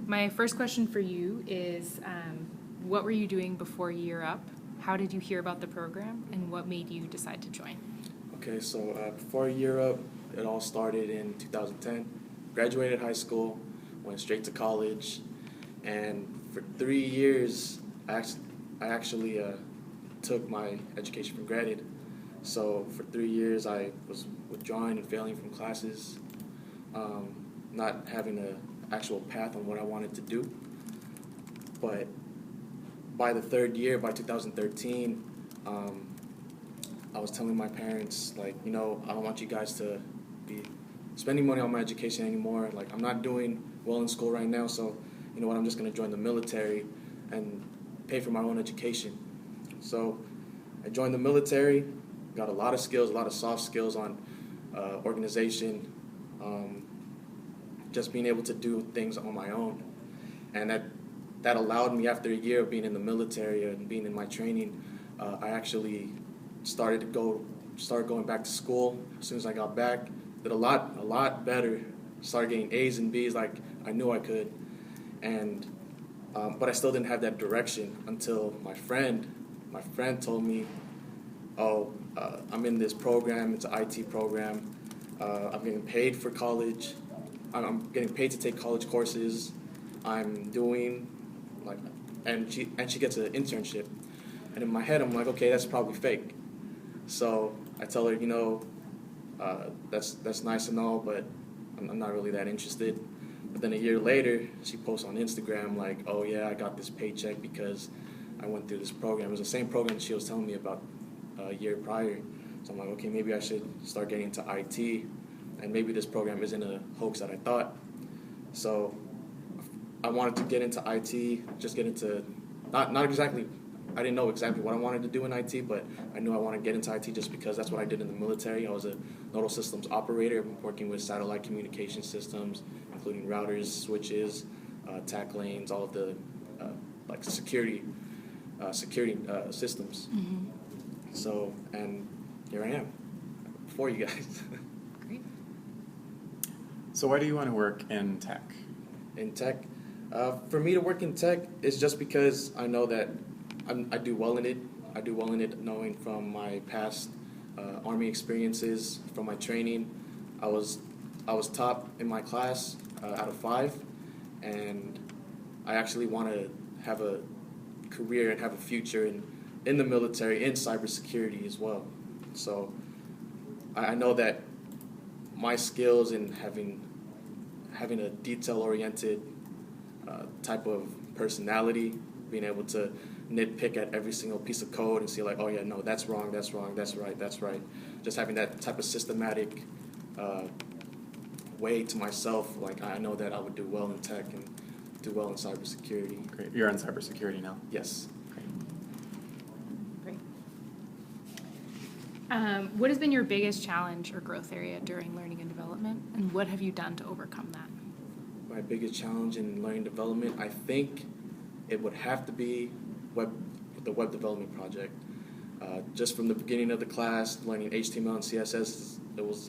My first question for you is, what were you doing before Year Up? How did you hear about the program, and what made you decide to join? Okay, so before Year Up, it all started in 2010. Graduated high school, went straight to college, and for 3 years, I actually took my education for granted. So for 3 years, I was withdrawing and failing from classes, not having an actual path on what I wanted to do. But by the third year, by 2013, I was telling my parents, like, I don't want you guys to be spending money on my education anymore. Like, I'm not doing well in school right now, so you know what, I'm just going to join the military and pay for my own education. So I joined the military, got a lot of skills, a lot of soft skills on organization, just being able to do things on my own. And that allowed me, after a year of being in the military and being in my training, I actually started going back to school. As soon as I got back, did a lot better. Started getting A's and B's like I knew I could, and but I still didn't have that direction until my friend told me, "Oh, I'm in this program. It's an IT program. I'm getting paid for college. I'm getting paid to take college courses. I'm doing like," and she gets an internship. And in my head, I'm like, okay, that's probably fake. So I tell her, that's nice and all, but I'm not really that interested. But then a year later, she posts on Instagram like, oh yeah, I got this paycheck because I went through this program. It was the same program she was telling me about a year prior. So I'm like, okay, maybe I should start getting into IT, and maybe this program isn't a hoax that I thought. So I wanted to get into IT, just get into, not exactly, I didn't know exactly what I wanted to do in IT, but I knew I wanted to get into IT just because that's what I did in the military. I was a nodal systems operator, working with satellite communication systems, including routers, switches, TAC lanes, all of the security systems. Mm-hmm. So, and here I am, before you guys. Great. So why do you want to work in tech? In tech, for me to work in tech is just because I know that I do well in it. I do well in it knowing from my past Army experiences, from my training. I was top in my class out of 5, and I actually want to have a career and have a future in the military, in cybersecurity as well. So I know that my skills in having a detail-oriented type of personality, being able to nitpick at every single piece of code and see like, oh yeah, no, that's wrong, that's wrong, that's right, that's right. Just having that type of systematic way to myself, like I know that I would do well in tech and do well in cybersecurity. Great. You're in cybersecurity now? Yes. Great. What has been your biggest challenge or growth area during learning and development, and what have you done to overcome that? My biggest challenge in learning development, I think it would have to be the web development project. Just from the beginning of the class, learning HTML and CSS,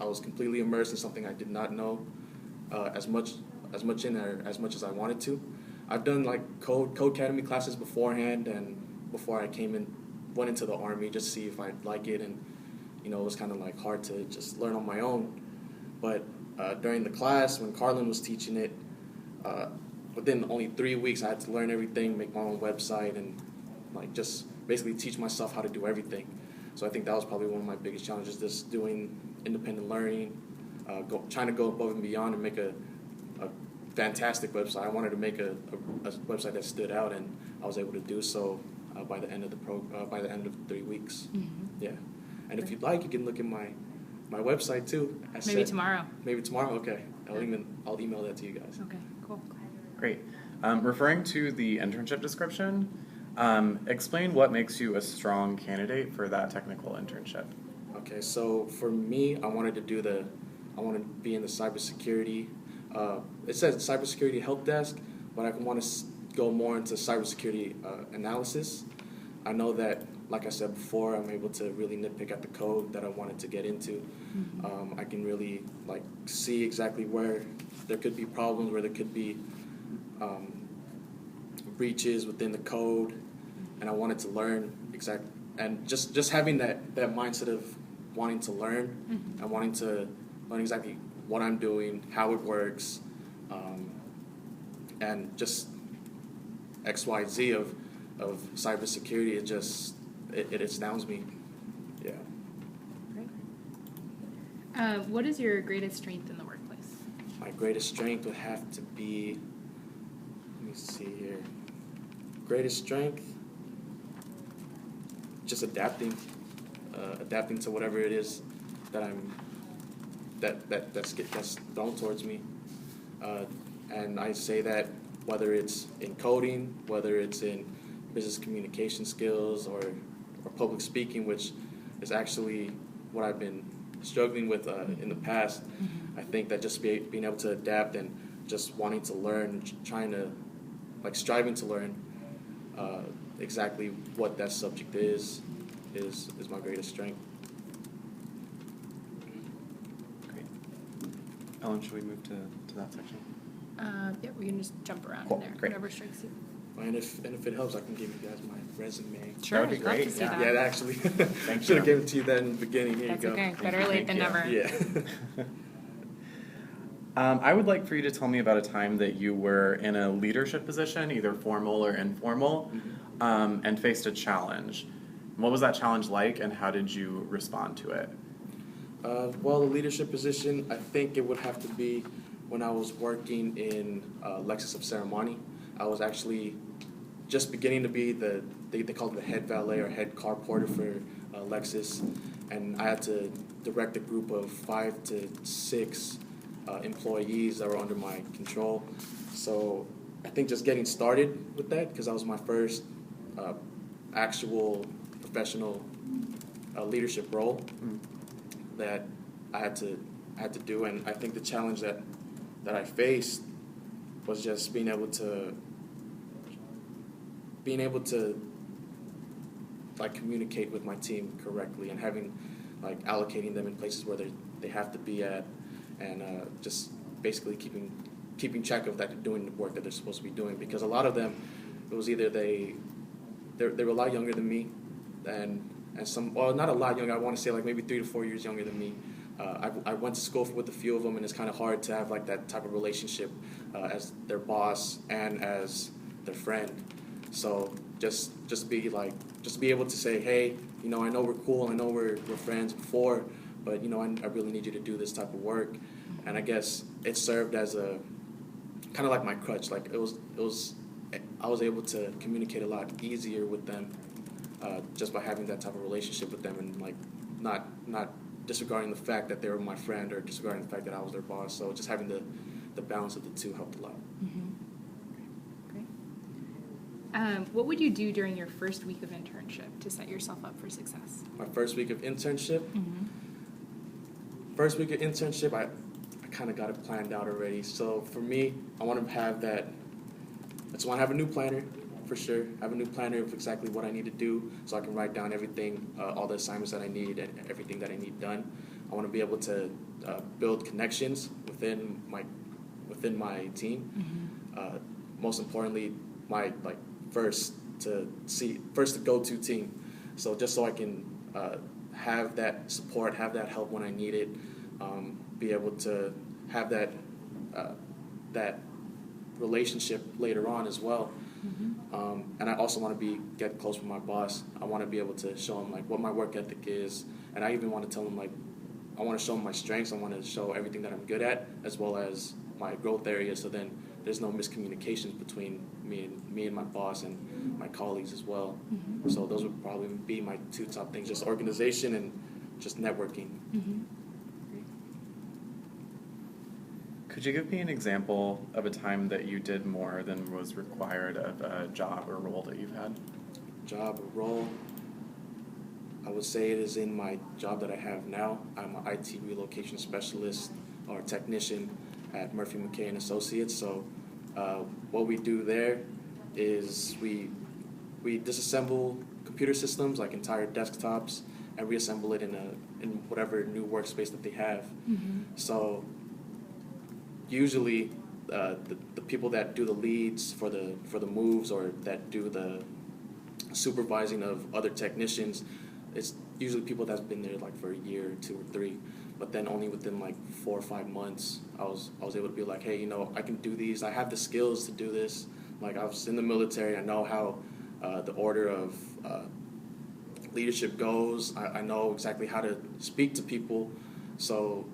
I was completely immersed in something I did not know as much as I wanted to. I've done like Code Academy classes beforehand, and before I went into the Army just to see if I'd like it, and it was kind of like hard to just learn on my own. But during the class, when Carlin was teaching it, within only 3 weeks, I had to learn everything, make my own website, and like just basically teach myself how to do everything. So I think that was probably one of my biggest challenges, just doing independent learning, trying to go above and beyond and make a fantastic website. I wanted to make a website that stood out, and I was able to do so by the end of the 3 weeks. Mm-hmm. Yeah, and if you'd like, you can look at my website too. Maybe tomorrow. Maybe tomorrow. Okay, I'll email that to you guys. Okay, cool. Great. Referring to the internship description, explain what makes you a strong candidate for that technical internship. Okay, so for me, I wanted to be in the cybersecurity. It says cybersecurity help desk, but I want to go more into cybersecurity analysis. I know that, like I said before, I'm able to really nitpick at the code that I wanted to get into. Mm-hmm. I can really see exactly where there could be problems, where there could be breaches within the code, and I wanted to learn and just having that mindset of wanting to learn and wanting to learn exactly what I'm doing, how it works, and just XYZ of cybersecurity. It astounds me. Yeah. Great. What is your greatest strength in the workplace? My greatest strength would have to be, let me see here. Greatest strength, just adapting to whatever it is that's thrown towards me. And I say that whether it's in coding, whether it's in business communication skills or public speaking, which is actually what I've been struggling with in the past. I think that just being able to adapt and just wanting to learn, striving to learn exactly what that subject is my greatest strength. Great. Ellen, should we move to that section? Yeah, we can just jump around Cool, in there, great. whatever strikes you. And if it helps, I can give you guys my resume. Sure, That would be I'd love great, to see yeah. that. Yeah, actually, Thank should you. have given it to you then in the beginning. Here That's you go. okay. Better late than Thank never. Yeah. I would like for you to tell me about a time that you were in a leadership position, either formal or informal, and faced a challenge. What was that challenge like, and how did you respond to it? Well, the leadership position, I think it would have to be when I was working in Lexus of Serramonte. I was actually just beginning to be they call it the head valet or head car porter for Lexus, and I had to direct a group of 5 to 6 employees that were under my control. So I think just getting started with that, because that was my first actual professional leadership role that I had to do, and I think the challenge that I faced was just being able to like communicate with my team correctly and having allocating them in places where they have to be at, and just basically keeping track of that they're doing the work that they're supposed to be doing, because a lot of them, it was either they were a lot younger than me, and some, well, not a lot younger, I want to say maybe 3 to 4 years younger than me. I went to school with a few of them, and it's kind of hard to have that type of relationship as their boss and as their friend. So just be able to say, hey, I know we're cool, I know we're friends before, but I really need you to do this type of work. And I guess it served as a kind of like my crutch. I was able to communicate a lot easier with them just by having that type of relationship with them, and not disregarding the fact that they were my friend or disregarding the fact that I was their boss. So just having the balance of the two helped a lot. Great. What would you do during your first week of internship to set yourself up for success? My first week of internship? First week of internship, I kind of got it planned out already. So for me, I want to have that, I just want to have a new planner, for sure. Have a new planner of exactly what I need to do, so I can write down everything, all the assignments that I need and everything that I need done. I want to be able to build connections within my team. Most importantly, my first to go-to team. So just so I can have that support, have that help when I need it, be able to have that relationship later on as well. And I also want to get close with my boss. I want to be able to show him what my work ethic is, and I even want to tell him I want to show him my strengths. I want to show everything that I'm good at, as well as my growth areas. So then there's no miscommunications between me and my boss and my colleagues as well. So those would probably be my 2 top things: just organization and just networking. Could you give me an example of a time that you did more than was required of a job or role that you've had? Job or role? I would say it is in my job that I have now. I'm an IT relocation specialist or technician at Murphy McKay and Associates. So what we do there is we disassemble computer systems, like entire desktops, and reassemble it in whatever new workspace that they have. So usually the people that do the leads for the moves or that do the supervising of other technicians, it's usually people that's been there like for a year, 2 or 3. But then only within like 4 or 5 months, I was able to be like, hey, I can do these. I have the skills to do this. Like, I was in the military. I know how the order of leadership goes. I know exactly how to speak to people. So,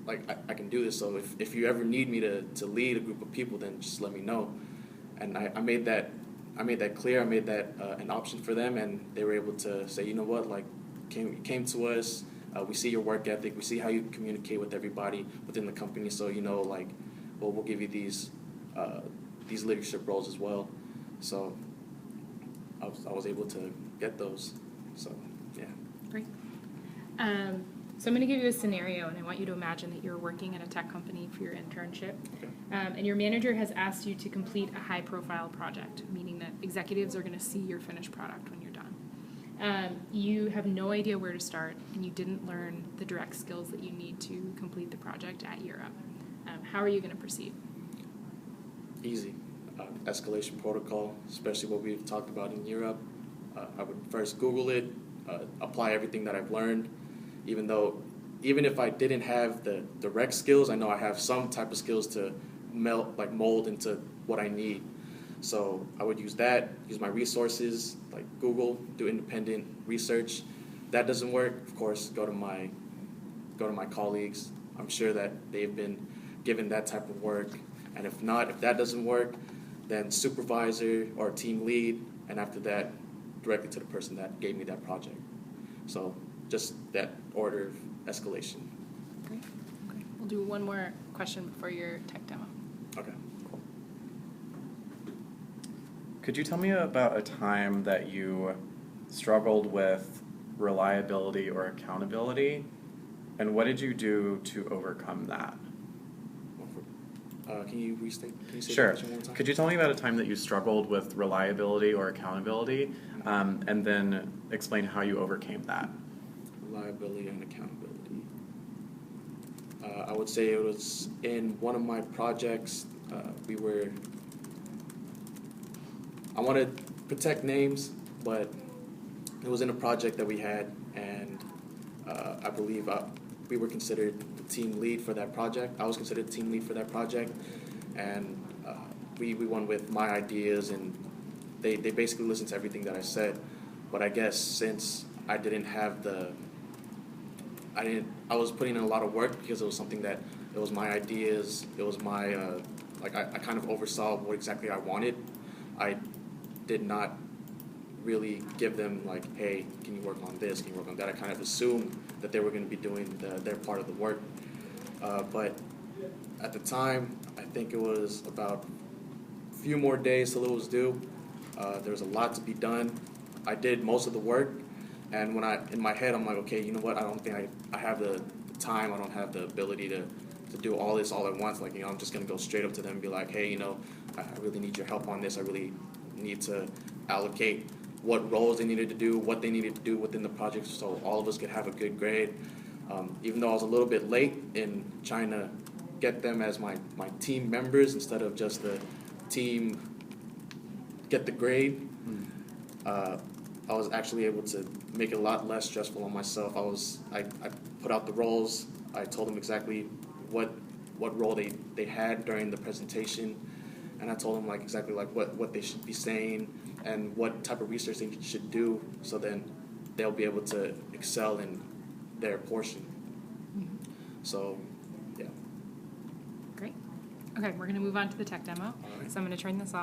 like, I can do this. So if you ever need me to lead a group of people, then just let me know. And I made that clear. I made that an option for them, and they were able to say, you know what, like, came to us. We see your work ethic. We see how you communicate with everybody within the company. So, like, well, we'll give you these leadership roles as well. So I was able to get those. So, yeah. Great. So I'm going to give you a scenario, and I want you to imagine that you're working at a tech company for your internship. Okay. And your manager has asked you to complete a high-profile project, meaning that executives are going to see your finished product when you're done. You have no idea where to start, and you didn't learn the direct skills that you need to complete the project at Europe. How are you going to proceed? Easy. Escalation protocol, especially what we've talked about in Europe. I would first Google it, apply everything that I've learned. Even if I didn't have the direct skills, I know I have some type of skills to mold into what I need. So I would use my resources like Google, do independent research. If that doesn't work, of course, go to my colleagues. I'm sure that they've been given that type of work. And if that doesn't work, then supervisor or team lead, and after that, directly to the person that gave me that project. So just that order of escalation. Great. Okay. We'll do one more question before your tech demo. Okay. Could you tell me about a time that you struggled with reliability or accountability, and what did you do to overcome that? Can you restate? Can you say Sure. the question one more time? Could you tell me about a time that you struggled with reliability or accountability, and then explain how you overcame that? Reliability and accountability. I would say it was in one of my projects. I want to protect names, but it was in a project that we had, and I believe we were considered the team lead for that project. I was considered the team lead for that project, and we went with my ideas, and they basically listened to everything that I said. But I guess since I didn't have I was putting in a lot of work because it was something that, it was my ideas, it was my, I kind of oversaw what exactly I wanted. I did not really give them like, hey, can you work on this, can you work on that? I kind of assumed that they were going to be doing their part of the work. But at the time, I think it was about a few more days till it was due. There was a lot to be done. I did most of the work, and in my head, I'm like, okay, you know what? I don't think I have the time. I don't have the ability to do all this all at once. Like, I'm just gonna go straight up to them and be like, hey, I really need your help on this. I really need to allocate what roles they needed to do, what they needed to do within the project, so all of us could have a good grade. Even though I was a little bit late in trying to get them as my team members instead of just the team get the grade, I was actually able to make it a lot less stressful on myself. I put out the roles. I told them exactly what role they had during the presentation, and I told them exactly what they should be saying and what type of research they should do, so then they'll be able to excel in their portion. Mm-hmm. So, yeah. Great. Okay, we're going to move on to the tech demo. All right. So I'm going to turn this off.